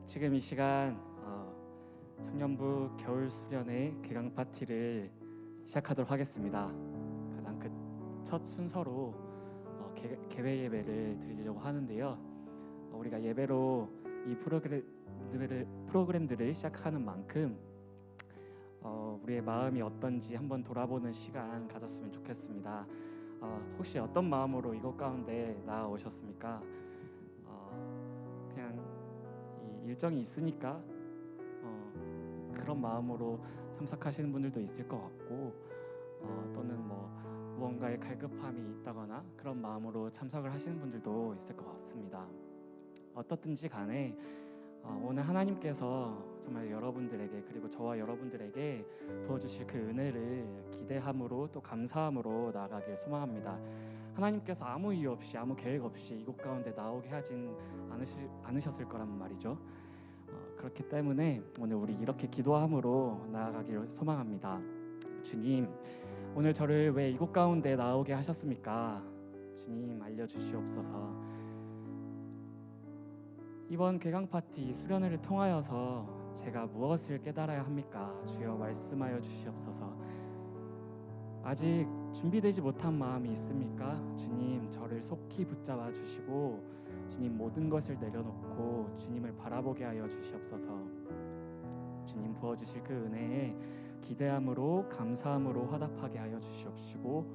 지금 이 시간 청년부 겨울 수련회 개강 파티를 시작하도록 하겠습니다. 가장 첫 순서로 개회 예배를 드리려고 하는데요. 우리가 예배로 이 프로그램들을 시작하는 만큼 우리의 마음이 어떤지 한번 돌아보는 시간 가졌으면 좋겠습니다. 혹시 어떤 마음으로 이곳 가운데 나아오셨습니까? 그냥 이 일정이 있으니까 그런 마음으로 참석하시는 분들도 있을 것 같고, 또는 무언가에 갈급함이 있다거나 그런 마음으로 참석을 하시는 분들도 있을 것 같습니다. 어떻든지 간에 오늘 하나님께서 정말 여러분들에게, 그리고 저와 여러분들에게 부어주실 그 은혜를 기대함으로 또 감사함으로 나아가길 소망합니다. 하나님께서 아무 이유 없이, 아무 계획 없이 이곳 가운데 나오게 하진 않으셨을 거란 말이죠. 그렇기 때문에 오늘 우리 이렇게 기도함으로 나아가길 소망합니다. 주님, 오늘 저를 왜 이곳 가운데 나오게 하셨습니까? 주님, 알려주시옵소서. 이번 개강 파티 수련회를 통하여서 제가 무엇을 깨달아야 합니까? 주여 말씀하여 주시옵소서. 아직 준비되지 못한 마음이 있습니까? 주님, 저를 속히 붙잡아 주시고 주님, 모든 것을 내려놓고 주님을 바라보게 하여 주시옵소서. 주님, 부어주실 그 은혜에 기대함으로 감사함으로 화답하게 하여 주시옵시고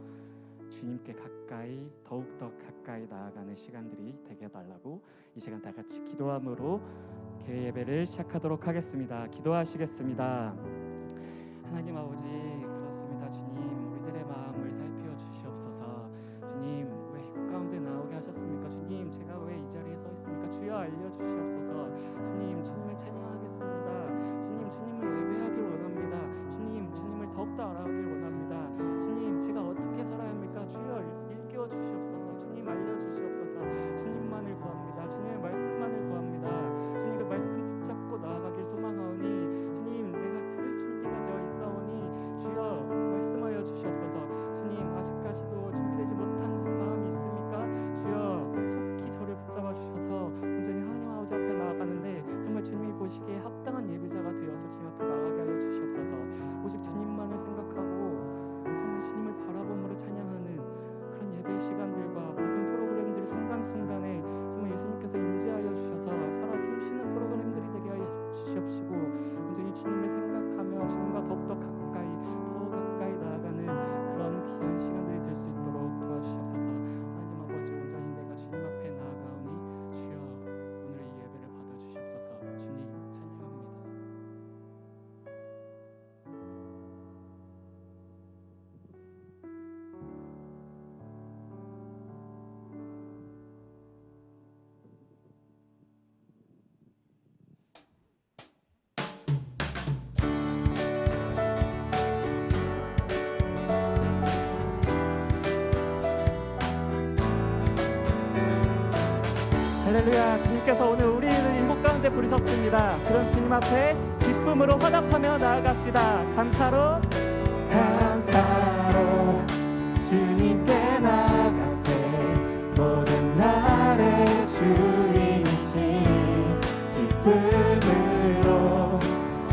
주님께 가까이, 더욱더 가까이 나아가는 시간들이 되게 해달라고 이 시간 다 같이 기도함으로 개회 예배를 시작하도록 하겠습니다. 기도하시겠습니다. 하나님 아버지, 그렇습니다. 주님, 우리들의 마음을 살펴 주시옵소서. 주님, 왜 이곳 가운데 나오게 하셨습니까? 주님, 제가 왜 이 자리에 서 있습니까? 주여 알려주시옵소서. 주님, 주님을 찬양하겠습니다. 주님, 주님을 예배하길 원합니다. 주님, 주님을 더욱더 알아가길 원합니다. 주님, 제가 어떻게 살아야 합니까? 주여 일깨워 주시옵소서. 주님, 알려주시옵소서. 주님만을 구합니다. 주님의 말씀만을 구합니다. 주님, 그 말씀 붙잡고 나아가길 소망하오니 주님, 내가 들을 준비가 되어 있사오니 주여 말씀하여 주시옵소서. 주님, 아직까지도 준비되지 못한 마음이 있습니까? 주여 속히 저를 붙잡아 주셔서 온전히 하나님 아버지 앞에 나아가는데 정말 주님이 보시기에 합당한 예배자가 되어서 주님 앞에 나아가게 하여 주시옵소서. 오직 주님만을 생각하고 정말 주님을 바라봄으로 찬양하는 그런 예배 시간들과 모든 프로그램들 순간순간에 정말 예수님께서 임재하여 주셔서 살아 숨쉬는 프로그램들이 되게 하여 주시옵시고 온전히 주님을 생각하며 주님과 더욱더 가까이, 더 가까이 나아가는 그런 귀한 시간들이 될 수 있도록 도와주시옵소서. 하나님 아버지, 온전히 내가 주님 앞에 나아가오니 주여 오늘 이 예배를 받아주시옵소서. 주님, 찬양합니다. 할렐루야. 주님께서 오늘 우리를 이곳 가운데 부르셨습니다. 그런 주님 앞에 기쁨으로 화답하며 나아갑시다. 감사로 주님께 나아가세. 모든 날의 주인이신 기쁨으로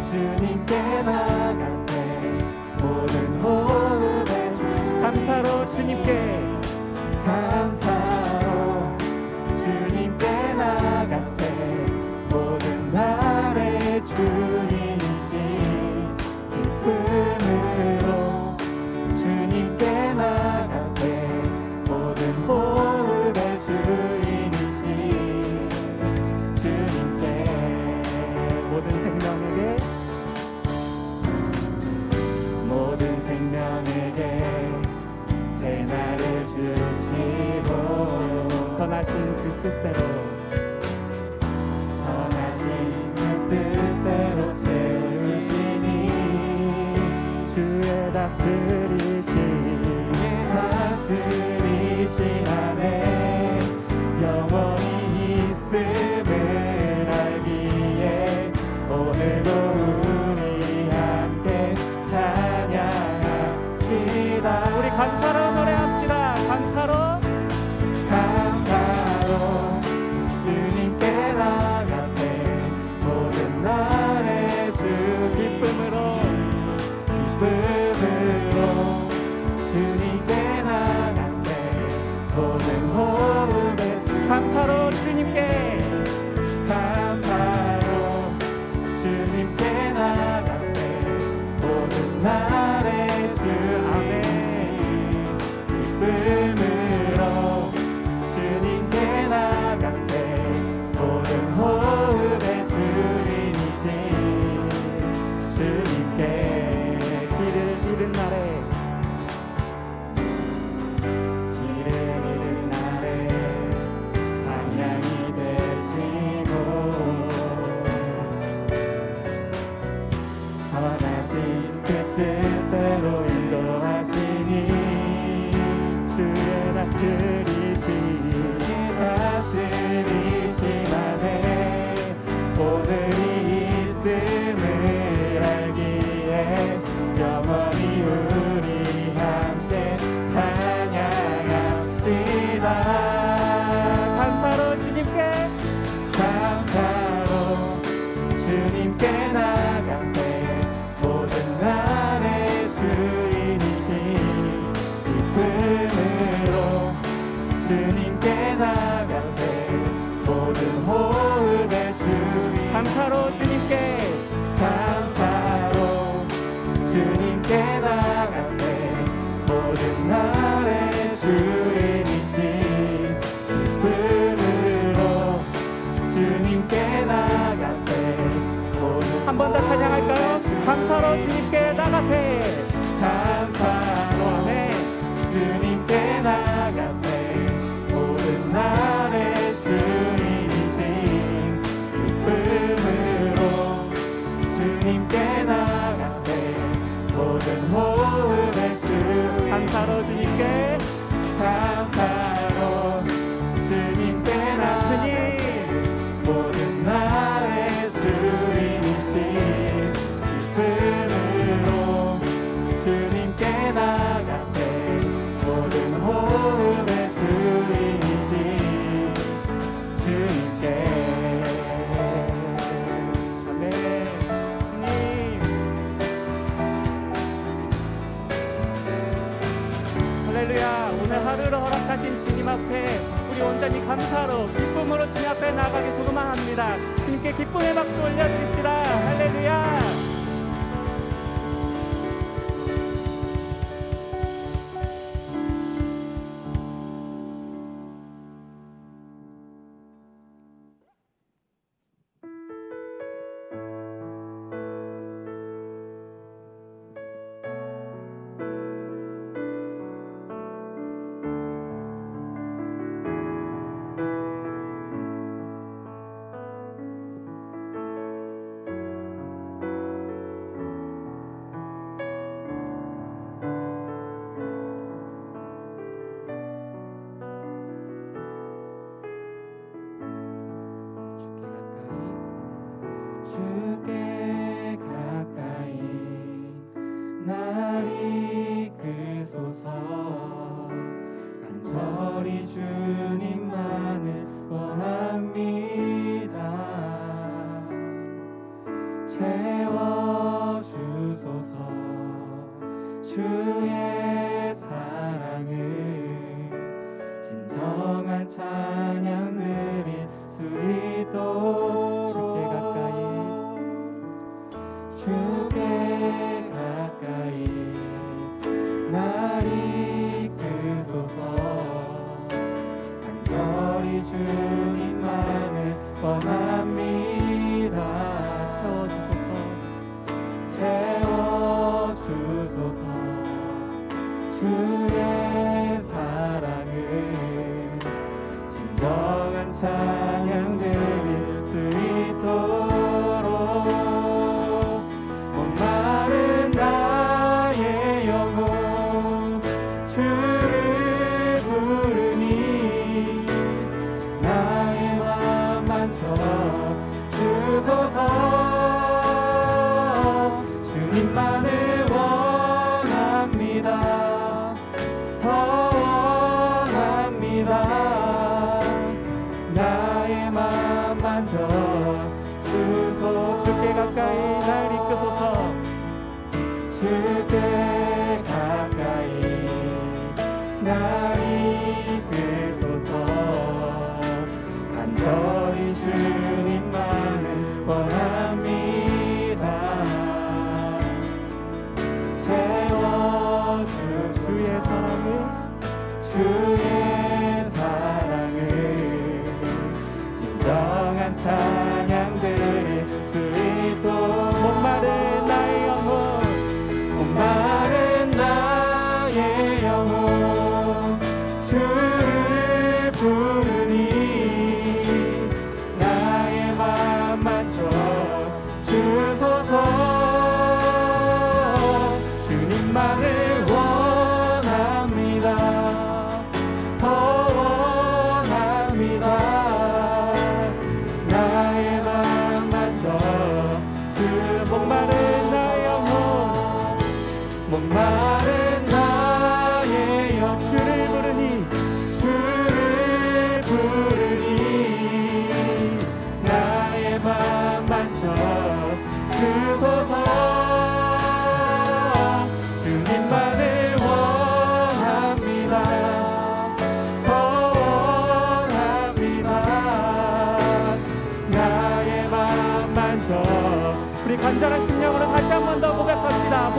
주님께 나아가세. 모든 호흡의 주 감사로 주님께 주님께 나가세. 모든 날의 주인이신 기쁨으로 주님께 나가세. 모든 호흡의 주인이신 주님께 모든 생명에게 새 날을 주시고 선하신 그 뜻대로 채우시니 주의 다스리심 안에 영원히 있음을 알기에 오늘도 우리 함께 찬양합시다. 우리 감사로 노래합시다. 감사로 주님께 나가세. 기쁨으로 주님께 나가세. 모든 호흡에 감사로 주님께 주님께 나가세. 모든 날의 주 아멘. 기쁨으로 주님께 나가세. 모든 호흡의 주인이신 주님께 길을 잃은 날에 방향이 되시고 선하신 그 뜻대로 인도하시니 주의 다스리심 안에 오늘이 있음을 알기에 영원히 우리 함께 찬양합시다. 감사로 주님께 나가세. 모든 날의 주인이신 기쁨으로 주님께 나가세. 모든 호흡의 주인 감사로 주님께 나가세. 모든 날의 주인이신 기쁨으로 주님께 나가세. 한 번 더 찬양할까요? 감사로 주님께 나가세. 감사로 아멘. 주님께 나가세. 모든 날의 주인이신 기쁨으로 주님께 나가세. 모든 호흡의 주 감사로 주님께 나가세. 모든 날의 주인이신 기쁨으로 주님께 나가세. 모든 호흡의 주인이신 주님께 아멘. 주님 할렐루야. 오늘 하루를 허락하신 주님 앞에 우리 온전히 감사로 기쁨으로 주님 앞에 나가기 소망합니다. 주님께 기쁨의 박수 올려드립시다. 할렐루야. 주께 가까이 날 이끄소서. 간절히 주님만을 원합니다. 채워주소서. 주의 사랑을 진정한 찬양 드릴 수 있도록 주께 가까이 날 이끄소서. 간절히 주님만을 원합니다. 채워주소서. 주의 사랑을 진정한 찬양 드릴 수 있도록 목마른 나의 영혼 주를 부르니 나의 맘 만져 주소서. 주님만을 원합니다. 더 원합니다. 나의 맘 만져 주소. 주께 가까이 날 이끄소서. 주께 가까이 날 이끄소서. 간절히 주님만을 원합니다. 채워주 주의 사랑을 진정한 찬양들을 수 있도록. 목마른 나의 영혼 주를 부르니 나의 맘 만져 주소서. 주님만을 원합니다. 더 원합니다. 나의 맘 만져 주. 목마른 나의 영혼, 목마른 나의 영 주를 부르니 나의 맘 만져 주소서. 주님만을 원합니다. 더 원합니다. 나의 맘 만져. 우리 간절한 심령으로 다시 한 번 더 고백합시다.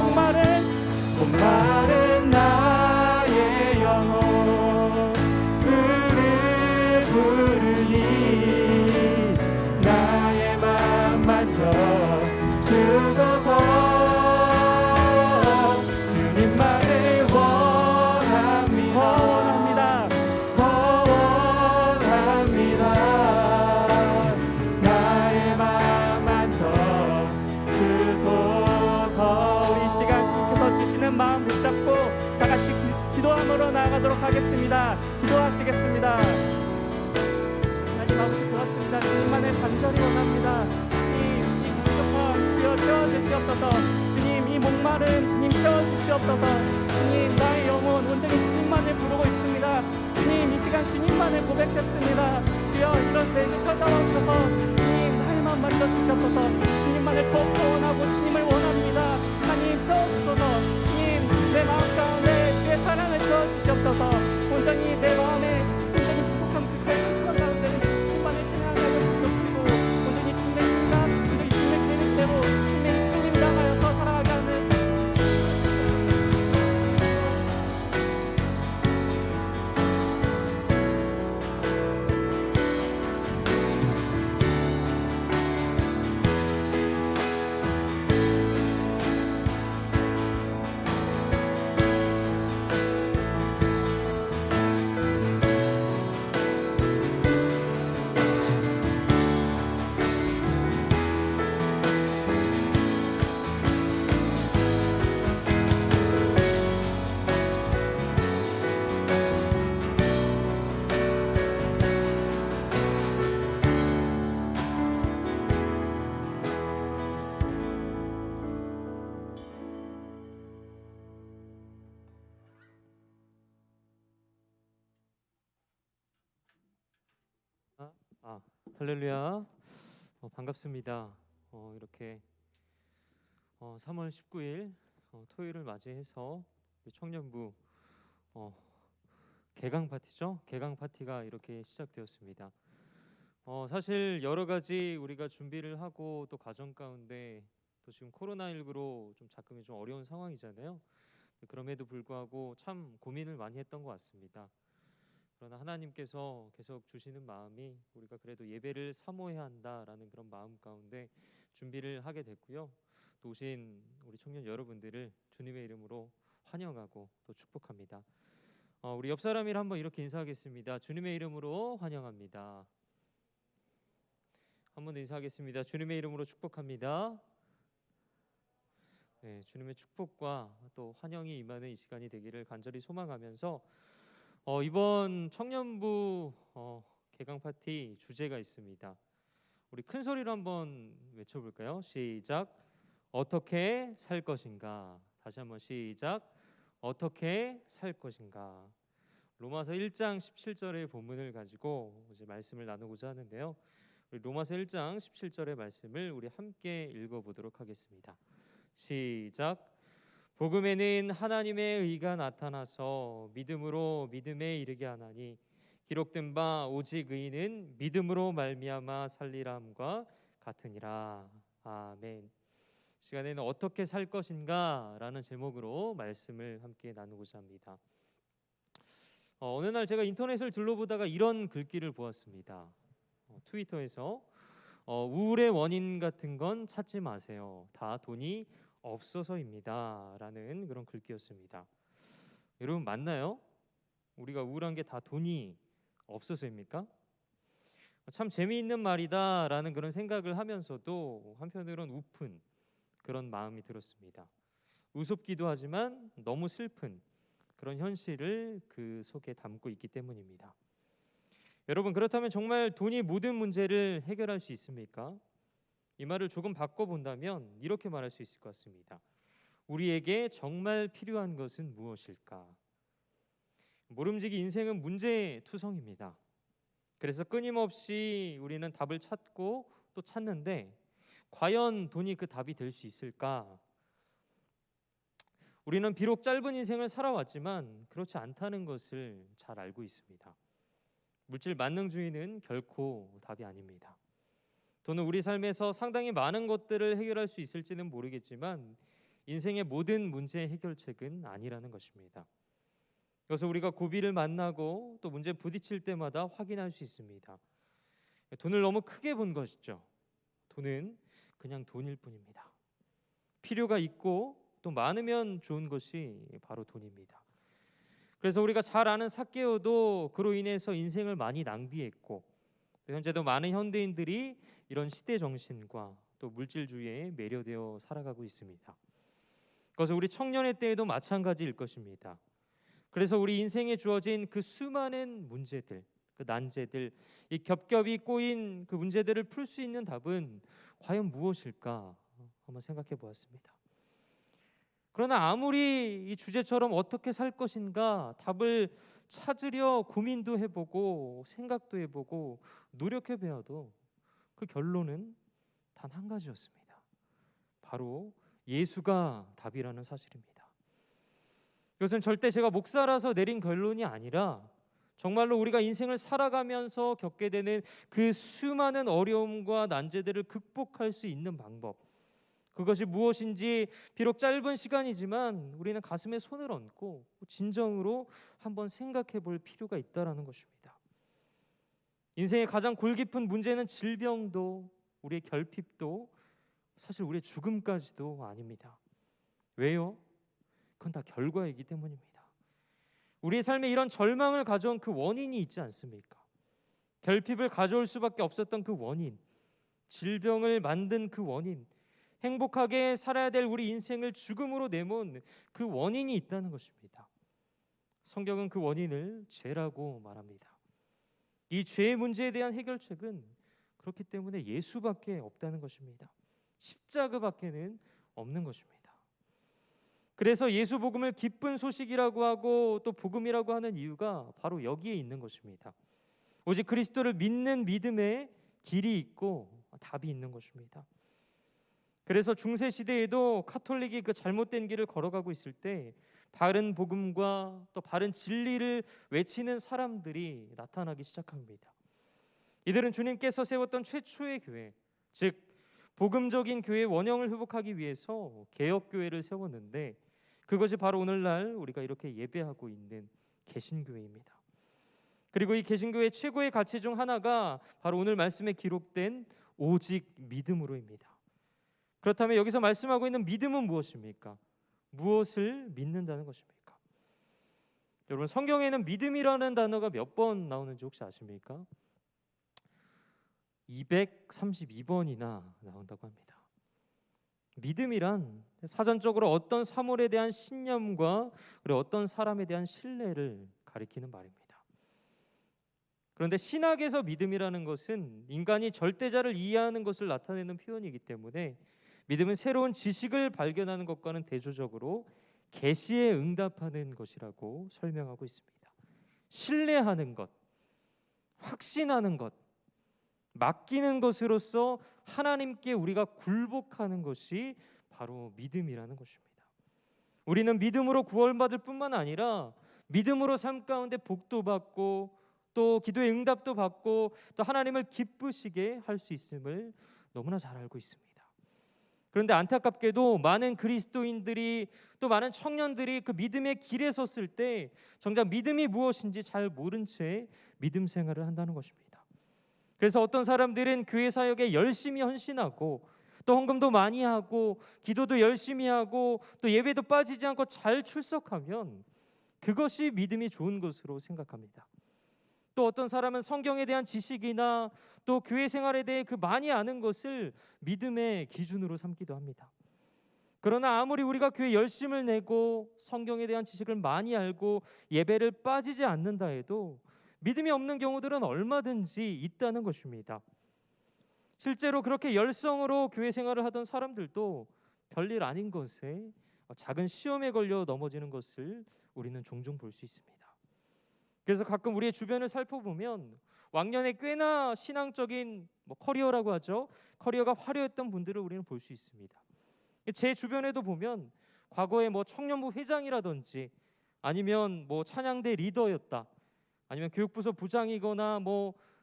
목마른 나의 영혼 주를 부르니 나의 맘 만져 주소서. 주님만을 원합니다. 더 원합니다. 나의 맘 만져 주소서. 우리 시간 주님께서 주시는 마음 붙잡고 다 같이 기도함으로 나아가도록 하겠습니다. 기도하시겠습니다. 다시 마음이 들었습니다. 주님만을 간절히 원합니다. 이 부족함 주여 채워주시옵소서. 주님, 이 목마른 주님 채워주시옵소서. 주님, 나의 영혼 온전히 주님만을 부르고 있습니다. 주님, 이 시간 주님만을 고백했습니다. 주여, 이런 죄를 찾아오셔서 주님 나의 마음 만져주시옵소서. 주님만을 더욱더 원하고 주님을 원합니다. 하나님 채워주소서. 주님, 내 마음 가운데 주의 사랑을 채워주시옵소서. 온전히 내 마음에 온전히 부족한 그 죄를 가운데는 주님만을 찬양하고 주시고 온전히 주님의 생각, 온전히 주님의 계획대로 주님의 이끌림 당하여서 살아가게 하는 할렐루야. 반갑습니다. 이렇게 3월 19일 토요일을 맞이해서 우리 청년부 개강 파티죠. 개강 파티가 이렇게 시작되었습니다. 사실 여러 가지 우리가 준비를 하고 또 과정 가운데 또 지금 코로나19로 좀 작금이 좀 어려운 상황이잖아요. 그럼에도 불구하고 참 고민을 많이 했던 것 같습니다. 그러나 하나님께서 계속 주시는 마음이 우리가 그래도 예배를 사모해야 한다라는 그런 마음 가운데 준비를 하게 됐고요. 또 오신 우리 청년 여러분들을 주님의 이름으로 환영하고 또 축복합니다. 우리 옆 사람이랑 한번 이렇게 인사하겠습니다. 주님의 이름으로 환영합니다. 한번 더 인사하겠습니다. 주님의 이름으로 축복합니다. 네, 주님의 축복과 또 환영이 임하는 이 시간이 되기를 간절히 소망하면서 이번 청년부 개강 파티 주제가 있습니다. 우리 큰 소리로 한번 외쳐볼까요? 시작. 어떻게 살 것인가. 다시 한번 시작. 어떻게 살 것인가. 로마서 1장 17절의 본문을 가지고 이제 말씀을 나누고자 하는데요. 우리 로마서 1장 17절의 말씀을 우리 함께 읽어보도록 하겠습니다. 시작. 복음에는 하나님의 의가 나타나서 믿음으로 믿음에 이르게 하나니 기록된 바 오직 의인은 믿음으로 말미암아 살리람과 같으니라. 아멘. 시간에는 어떻게 살 것인가라는 제목으로 말씀을 함께 나누고자 합니다. 어느 날 제가 인터넷을 둘러보다가 이런 글귀를 보았습니다. 트위터에서 우울의 원인 같은 건 찾지 마세요. 다 돈이 없어서입니다. 라는 그런 글귀였습니다. 여러분 맞나요? 우리가 우울한 게 다 돈이 없어서입니까? 참 재미있는 말이다 라는 그런 생각을 하면서도 한편으론 우픈 그런 마음이 들었습니다. 우습기도 하지만 너무 슬픈 그런 현실을 그 속에 담고 있기 때문입니다. 여러분 그렇다면 정말 돈이 모든 문제를 해결할 수 있습니까? 이 말을 조금 바꿔본다면 이렇게 말할 수 있을 것 같습니다. 우리에게 정말 필요한 것은 무엇일까? 모름지기 인생은 문제투성입니다. 그래서 끊임없이 우리는 답을 찾고 또 찾는데 과연 돈이 그 답이 될 수 있을까? 우리는 비록 짧은 인생을 살아왔지만 그렇지 않다는 것을 잘 알고 있습니다. 물질 만능주의는 결코 답이 아닙니다. 돈은 우리 삶에서 상당히 많은 것들을 해결할 수 있을지는 모르겠지만 인생의 모든 문제 해결책은 아니라는 것입니다. 그래서 우리가 고비를 만나고 또 문제에 부딪힐 때마다 확인할 수 있습니다. 돈을 너무 크게 본 것이죠. 돈은 그냥 돈일 뿐입니다. 필요가 있고 또 많으면 좋은 것이 바로 돈입니다. 그래서 우리가 잘 아는 삭개오도 그로 인해서 인생을 많이 낭비했고 현재도 많은 현대인들이 이런 시대 정신과 또 물질주의에 매료되어 살아가고 있습니다. 그래서 우리 청년의 때에도 마찬가지일 것입니다. 그래서 우리 인생에 주어진 그 수많은 문제들, 그 난제들, 이 겹겹이 꼬인 그 문제들을 풀 수 있는 답은 과연 무엇일까 한번 생각해 보았습니다. 그러나 아무리 이 주제처럼 어떻게 살 것인가 답을 찾으려 고민도 해보고 생각도 해보고 노력해 보아도 그 결론은 단 한 가지였습니다. 바로 예수가 답이라는 사실입니다. 이것은 절대 제가 목사라서 내린 결론이 아니라 정말로 우리가 인생을 살아가면서 겪게 되는 그 수많은 어려움과 난제들을 극복할 수 있는 방법, 그것이 무엇인지 비록 짧은 시간이지만 우리는 가슴에 손을 얹고 진정으로 한번 생각해 볼 필요가 있다라는 것입니다. 인생의 가장 골깊은 문제는 질병도 우리의 결핍도 사실 우리의 죽음까지도 아닙니다. 왜요? 그건 다 결과이기 때문입니다. 우리의 삶에 이런 절망을 가져온 그 원인이 있지 않습니까? 결핍을 가져올 수밖에 없었던 그 원인, 질병을 만든 그 원인, 행복하게 살아야 될 우리 인생을 죽음으로 내몬 그 원인이 있다는 것입니다. 성경은 그 원인을 죄라고 말합니다. 이 죄의 문제에 대한 해결책은 그렇기 때문에 예수밖에 없다는 것입니다. 십자가밖에는 없는 것입니다. 그래서 예수 복음을 기쁜 소식이라고 하고 또 복음이라고 하는 이유가 바로 여기에 있는 것입니다. 오직 그리스도를 믿는 믿음에 길이 있고 답이 있는 것입니다. 그래서 중세 시대에도 카톨릭이 그 잘못된 길을 걸어가고 있을 때 바른 복음과 또 바른 진리를 외치는 사람들이 나타나기 시작합니다. 이들은 주님께서 세웠던 최초의 교회, 즉 복음적인 교회의 원형을 회복하기 위해서 개혁교회를 세웠는데 그것이 바로 오늘날 우리가 이렇게 예배하고 있는 개신교회입니다. 그리고 이 개신교회의 최고의 가치 중 하나가 바로 오늘 말씀에 기록된 오직 믿음으로입니다. 그렇다면 여기서 말씀하고 있는 믿음은 무엇입니까? 무엇을 믿는다는 것입니까? 여러분 성경에는 믿음이라는 단어가 몇 번 나오는지 혹시 아십니까? 232번이나 나온다고 합니다. 믿음이란 사전적으로 어떤 사물에 대한 신념과 그리고 어떤 사람에 대한 신뢰를 가리키는 말입니다. 그런데 신학에서 믿음이라는 것은 인간이 절대자를 이해하는 것을 나타내는 표현이기 때문에 믿음은 새로운 지식을 발견하는 것과는 대조적으로 계시에 응답하는 것이라고 설명하고 있습니다. 신뢰하는 것, 확신하는 것, 맡기는 것으로서 하나님께 우리가 굴복하는 것이 바로 믿음이라는 것입니다. 우리는 믿음으로 구원받을 뿐만 아니라 믿음으로 삶 가운데 복도 받고 또 기도의 응답도 받고 또 하나님을 기쁘시게 할 수 있음을 너무나 잘 알고 있습니다. 그런데 안타깝게도 많은 그리스도인들이 또 많은 청년들이 그 믿음의 길에 섰을 때 정작 믿음이 무엇인지 잘 모른 채 믿음 생활을 한다는 것입니다. 그래서 어떤 사람들은 교회 사역에 열심히 헌신하고 또 헌금도 많이 하고 기도도 열심히 하고 또 예배도 빠지지 않고 잘 출석하면 그것이 믿음이 좋은 것으로 생각합니다. 또 어떤 사람은 성경에 대한 지식이나 또 교회 생활에 대해 그 많이 아는 것을 믿음의 기준으로 삼기도 합니다. 그러나 아무리 우리가 교회 열심을 내고 성경에 대한 지식을 많이 알고 예배를 빠지지 않는다 해도 믿음이 없는 경우들은 얼마든지 있다는 것입니다. 실제로 그렇게 열성으로 교회 생활을 하던 사람들도 별일 아닌 것에 작은 시험에 걸려 넘어지는 것을 우리는 종종 볼 수 있습니다. 그래서 가끔 우리의 주변을 살펴보면 왕년에 꽤나 신앙적인 커리어라고 하죠. 커리어가 화려했던 분들을 우리는 볼 수 있습니다. 제 주변에도 보면 과거에 청년부 회장이라든지 아니면 찬양대 리더였다, 아니면 교육부서 부장이거나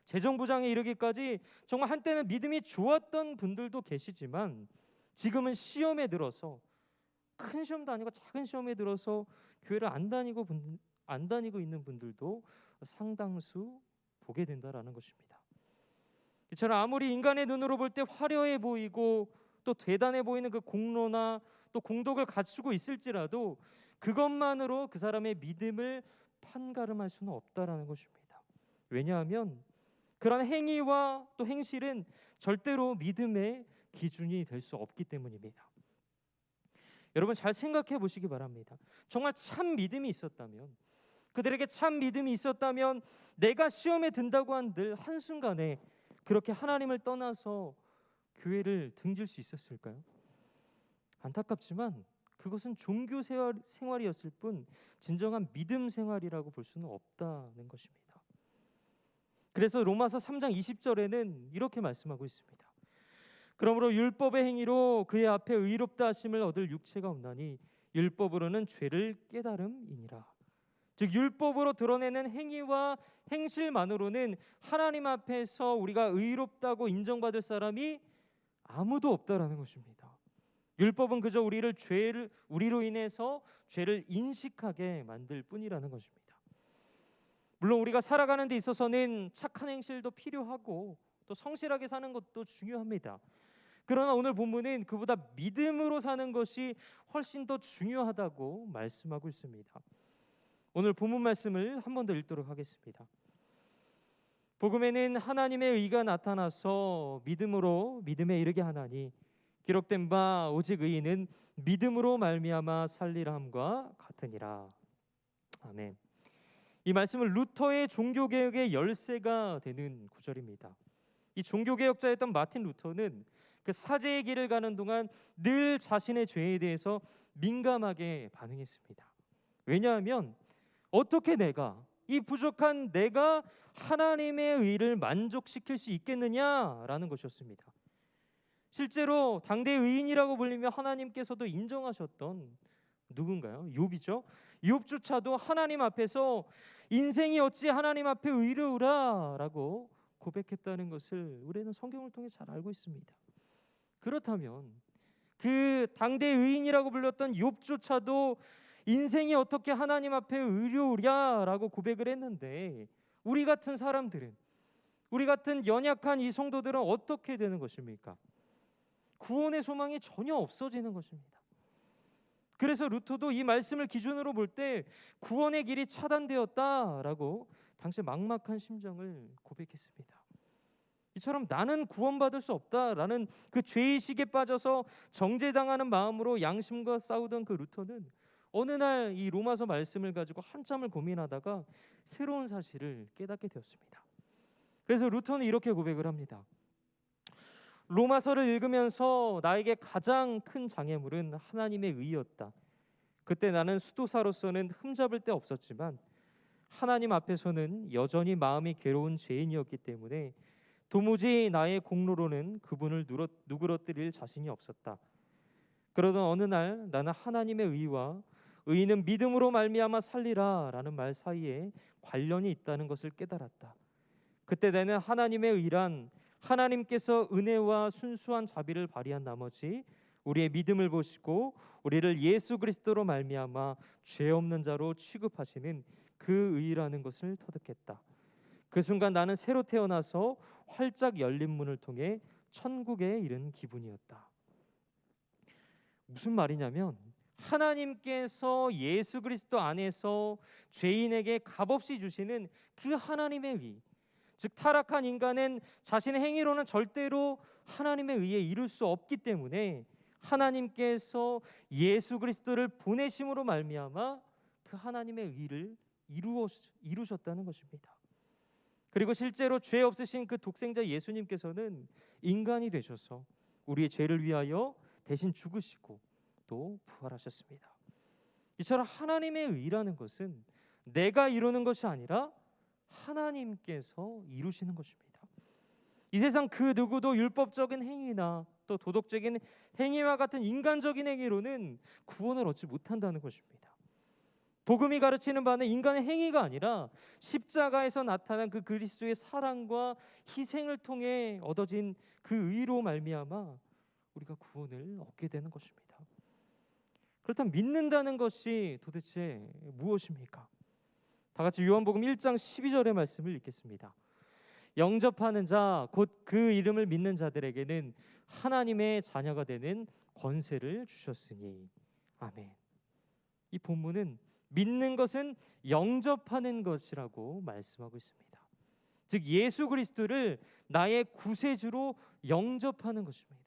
재정부장에 이르기까지 정말 한때는 믿음이 좋았던 분들도 계시지만 지금은 시험에 들어서 큰 시험도 아니고 작은 시험에 들어서 교회를 안 다니고 있는 분들도 상당수 보게 된다라는 것입니다. 이처럼 아무리 인간의 눈으로 볼 때 화려해 보이고 또 대단해 보이는 그 공로나 또 공덕을 갖추고 있을지라도 그것만으로 그 사람의 믿음을 판가름할 수는 없다라는 것입니다. 왜냐하면 그런 행위와 또 행실은 절대로 믿음의 기준이 될 수 없기 때문입니다. 여러분 잘 생각해 보시기 바랍니다. 정말 참 믿음이 있었다면, 그들에게 참 믿음이 있었다면 내가 시험에 든다고 한들 한순간에 그렇게 하나님을 떠나서 교회를 등질 수 있었을까요? 안타깝지만 그것은 종교 생활이었을 뿐 진정한 믿음 생활이라고 볼 수는 없다는 것입니다. 그래서 로마서 3장 20절에는 이렇게 말씀하고 있습니다. 그러므로 율법의 행위로 그의 앞에 의롭다 하심을 얻을 육체가 없나니 율법으로는 죄를 깨달음이니라. 즉 율법으로 드러내는 행위와 행실만으로는 하나님 앞에서 우리가 의롭다고 인정받을 사람이 아무도 없다라는 것입니다. 율법은 그저 우리로 인해서 죄를 인식하게 만들 뿐이라는 것입니다. 물론 우리가 살아가는 데 있어서는 착한 행실도 필요하고 또 성실하게 사는 것도 중요합니다. 그러나 오늘 본문은 그보다 믿음으로 사는 것이 훨씬 더 중요하다고 말씀하고 있습니다. 오늘 본문 말씀을 한 번 더 읽도록 하겠습니다. 복음에는 하나님의 의가 나타나서 믿음으로 믿음에 이르게 하나니 기록된 바 오직 의인은 믿음으로 말미암아 살리라 함과 같으니라. 아멘. 이 말씀은 루터의 종교개혁의 열쇠가 되는 구절입니다. 이 종교개혁자였던 마틴 루터는 그 사제의 길을 가는 동안 늘 자신의 죄에 대해서 민감하게 반응했습니다. 왜냐하면 어떻게 이 부족한 내가 하나님의 의를 만족시킬 수 있겠느냐라는 것이었습니다. 실제로 당대 의인이라고 불리며 하나님께서도 인정하셨던 누군가요? 욥이죠. 욥조차도 하나님 앞에서 인생이 어찌 하나님 앞에 의로우라라고 고백했다는 것을 우리는 성경을 통해 잘 알고 있습니다. 그렇다면 그 당대 의인이라고 불렸던 욥조차도 인생이 어떻게 하나님 앞에 의로우랴라고 고백을 했는데 우리 같은 사람들은, 우리 같은 연약한 이 성도들은 어떻게 되는 것입니까? 구원의 소망이 전혀 없어지는 것입니다. 그래서 루터도 이 말씀을 기준으로 볼 때 구원의 길이 차단되었다라고 당시 막막한 심정을 고백했습니다. 이처럼 나는 구원받을 수 없다라는 그 죄의식에 빠져서 정죄당하는 마음으로 양심과 싸우던 그 루터는 어느 날 이 로마서 말씀을 가지고 한참을 고민하다가 새로운 사실을 깨닫게 되었습니다. 그래서 루터는 이렇게 고백을 합니다. 로마서를 읽으면서 나에게 가장 큰 장애물은 하나님의 의였다. 그때 나는 수도사로서는 흠잡을 데 없었지만 하나님 앞에서는 여전히 마음이 괴로운 죄인이었기 때문에 도무지 나의 공로로는 그분을 누그러뜨릴 자신이 없었다. 그러던 어느 날 나는 하나님의 의와 의인은 믿음으로 말미암아 살리라라는 말 사이에 관련이 있다는 것을 깨달았다. 그때 내는 하나님의 의란 하나님께서 은혜와 순수한 자비를 발휘한 나머지 우리의 믿음을 보시고 우리를 예수 그리스도로 말미암아 죄 없는 자로 취급하시는 그 의라는 것을 터득했다. 그 순간 나는 새로 태어나서 활짝 열린 문을 통해 천국에 이른 기분이었다. 무슨 말이냐면 하나님께서 예수 그리스도 안에서 죄인에게 값없이 주시는 그 하나님의 의, 즉 타락한 인간은 자신의 행위로는 절대로 하나님의 의에 이룰 수 없기 때문에 하나님께서 예수 그리스도를 보내심으로 말미암아 그 하나님의 의를 이루셨다는 것입니다. 그리고 실제로 죄 없으신 그 독생자 예수님께서는 인간이 되셔서 우리의 죄를 위하여 대신 죽으시고 또 부활하셨습니다. 이처럼 하나님의 의라는 것은 내가 이루는 것이 아니라 하나님께서 이루시는 것입니다. 이 세상 그 누구도 율법적인 행위나 또 도덕적인 행위와 같은 인간적인 행위로는 구원을 얻지 못한다는 것입니다. 복음이 가르치는 바는 인간의 행위가 아니라 십자가에서 나타난 그 그리스도의 사랑과 희생을 통해 얻어진 그 의로 말미암아 우리가 구원을 얻게 되는 것입니다. 그렇다면 믿는다는 것이 도대체 무엇입니까? 다 같이 요한복음 1장 12절의 말씀을 읽겠습니다. 영접하는 자 곧 그 이름을 믿는 자들에게는 하나님의 자녀가 되는 권세를 주셨으니 아멘. 이 본문은 믿는 것은 영접하는 것이라고 말씀하고 있습니다. 즉 예수 그리스도를 나의 구세주로 영접하는 것입니다.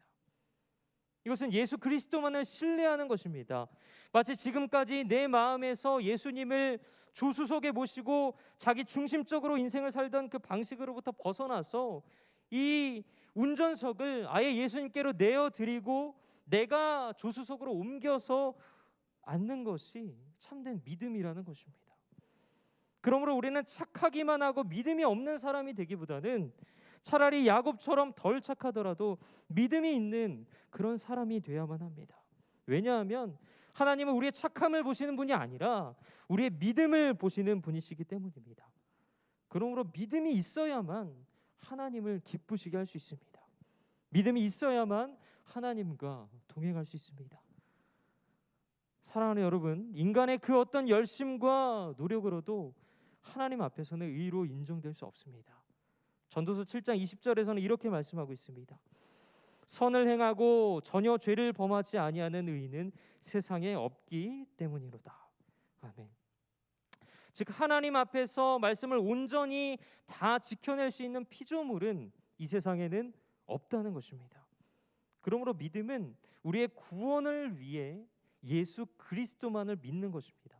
이것은 예수 그리스도만을 신뢰하는 것입니다. 마치 지금까지 내 마음에서 예수님을 조수석에 모시고 자기 중심적으로 인생을 살던 그 방식으로부터 벗어나서 이 운전석을 아예 예수님께로 내어드리고 내가 조수석으로 옮겨서 앉는 것이 참된 믿음이라는 것입니다. 그러므로 우리는 착하기만 하고 믿음이 없는 사람이 되기보다는 차라리 야곱처럼 덜 착하더라도 믿음이 있는 그런 사람이 되어야만 합니다. 왜냐하면 하나님은 우리의 착함을 보시는 분이 아니라 우리의 믿음을 보시는 분이시기 때문입니다. 그러므로 믿음이 있어야만 하나님을 기쁘시게 할 수 있습니다. 믿음이 있어야만 하나님과 동행할 수 있습니다. 사랑하는 여러분, 인간의 그 어떤 열심과 노력으로도 하나님 앞에서는 의로 인정될 수 없습니다. 전도서 7장 20절에서는 이렇게 말씀하고 있습니다. 선을 행하고 전혀 죄를 범하지 아니하는 의인은 세상에 없기 때문이로다. 아멘. 즉 하나님 앞에서 말씀을 온전히 다 지켜낼 수 있는 피조물은 이 세상에는 없다는 것입니다. 그러므로 믿음은 우리의 구원을 위해 예수 그리스도만을 믿는 것입니다.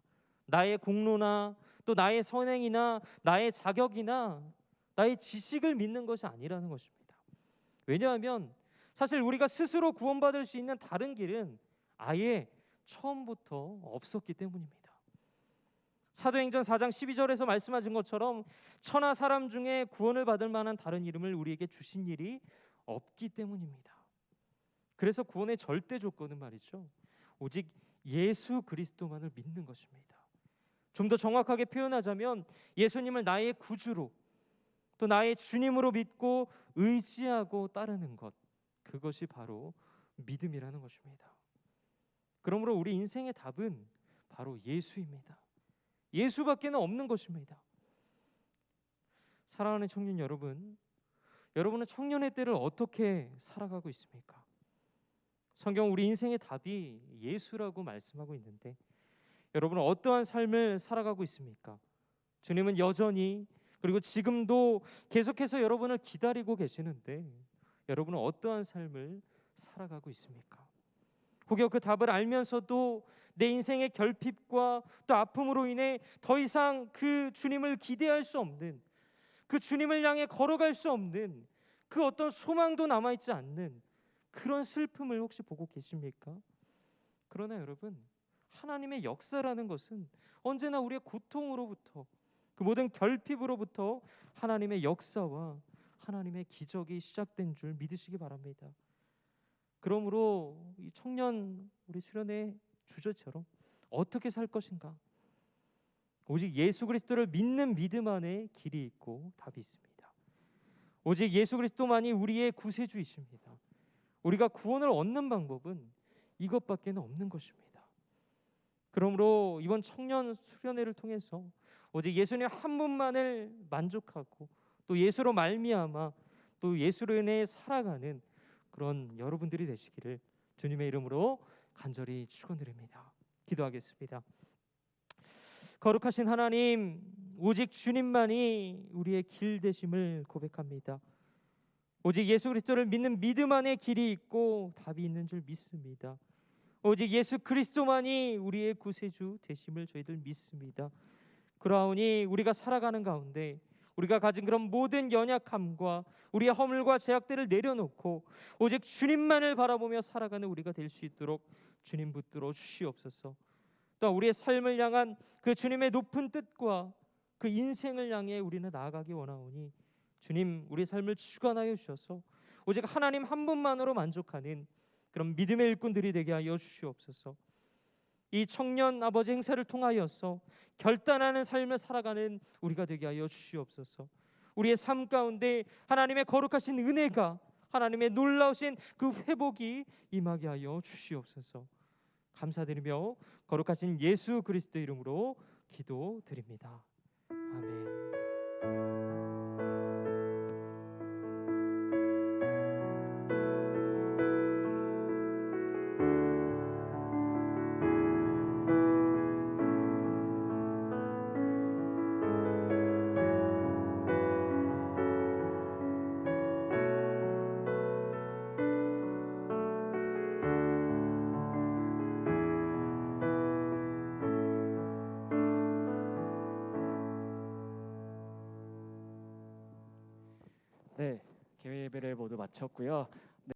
나의 공로나 또 나의 선행이나 나의 자격이나 나의 지식을 믿는 것이 아니라는 것입니다. 왜냐하면 사실 우리가 스스로 구원받을 수 있는 다른 길은 아예 처음부터 없었기 때문입니다. 사도행전 4장 12절에서 말씀하신 것처럼 천하 사람 중에 구원을 받을 만한 다른 이름을 우리에게 주신 일이 없기 때문입니다. 그래서 구원의 절대 조건은 말이죠, 오직 예수 그리스도만을 믿는 것입니다. 좀 더 정확하게 표현하자면 예수님을 나의 구주로 또 나의 주님으로 믿고 의지하고 따르는 것, 그것이 바로 믿음이라는 것입니다. 그러므로 우리 인생의 답은 바로 예수입니다. 예수밖에는 없는 것입니다. 사랑하는 청년 여러분, 여러분은 청년의 때를 어떻게 살아가고 있습니까? 성경 우리 인생의 답이 예수라고 말씀하고 있는데 여러분은 어떠한 삶을 살아가고 있습니까? 주님은 여전히 그리고 지금도 계속해서 여러분을 기다리고 계시는데 여러분은 어떠한 삶을 살아가고 있습니까? 혹여 그 답을 알면서도 내 인생의 결핍과 또 아픔으로 인해 더 이상 그 주님을 기대할 수 없는, 그 주님을 향해 걸어갈 수 없는 그 어떤 소망도 남아있지 않는 그런 슬픔을 혹시 보고 계십니까? 그러나 여러분, 하나님의 역사라는 것은 언제나 우리의 고통으로부터, 그 모든 결핍으로부터 하나님의 역사와 하나님의 기적이 시작된 줄 믿으시기 바랍니다. 그러므로 이 청년 우리 수련회 주제처럼 어떻게 살 것인가? 오직 예수 그리스도를 믿는 믿음 안에 길이 있고 답이 있습니다. 오직 예수 그리스도만이 우리의 구세주이십니다. 우리가 구원을 얻는 방법은 이것밖에 없는 것입니다. 그러므로 이번 청년 수련회를 통해서 오직 예수님 한 분만을 만족하고 또 예수로 말미암아 또 예수로 인해 살아가는 그런 여러분들이 되시기를 주님의 이름으로 간절히 축원드립니다. 기도하겠습니다. 거룩하신 하나님, 오직 주님만이 우리의 길 되심을 고백합니다. 오직 예수 그리스도를 믿는 믿음 안에 길이 있고 답이 있는 줄 믿습니다. 오직 예수 그리스도만이 우리의 구세주 되심을 저희들 믿습니다. 그러하오니 우리가 살아가는 가운데 우리가 가진 그런 모든 연약함과 우리의 허물과 제약들을 내려놓고 오직 주님만을 바라보며 살아가는 우리가 될 수 있도록 주님 붙들어 주시옵소서. 또 우리의 삶을 향한 그 주님의 높은 뜻과 그 인생을 향해 우리는 나아가기 원하오니 주님, 우리의 삶을 주관하여 주셔서 오직 하나님 한 분만으로 만족하는 그런 믿음의 일꾼들이 되게 하여 주시옵소서. 이 청년 아버지 행사를 통하여서 결단하는 삶을 살아가는 우리가 되게 하여 주시옵소서. 우리의 삶 가운데 하나님의 거룩하신 은혜가, 하나님의 놀라우신 그 회복이 임하게 하여 주시옵소서. 감사드리며 거룩하신 예수 그리스도 이름으로 기도드립니다. 아멘. 네, 개회 예배를 모두 마쳤고요.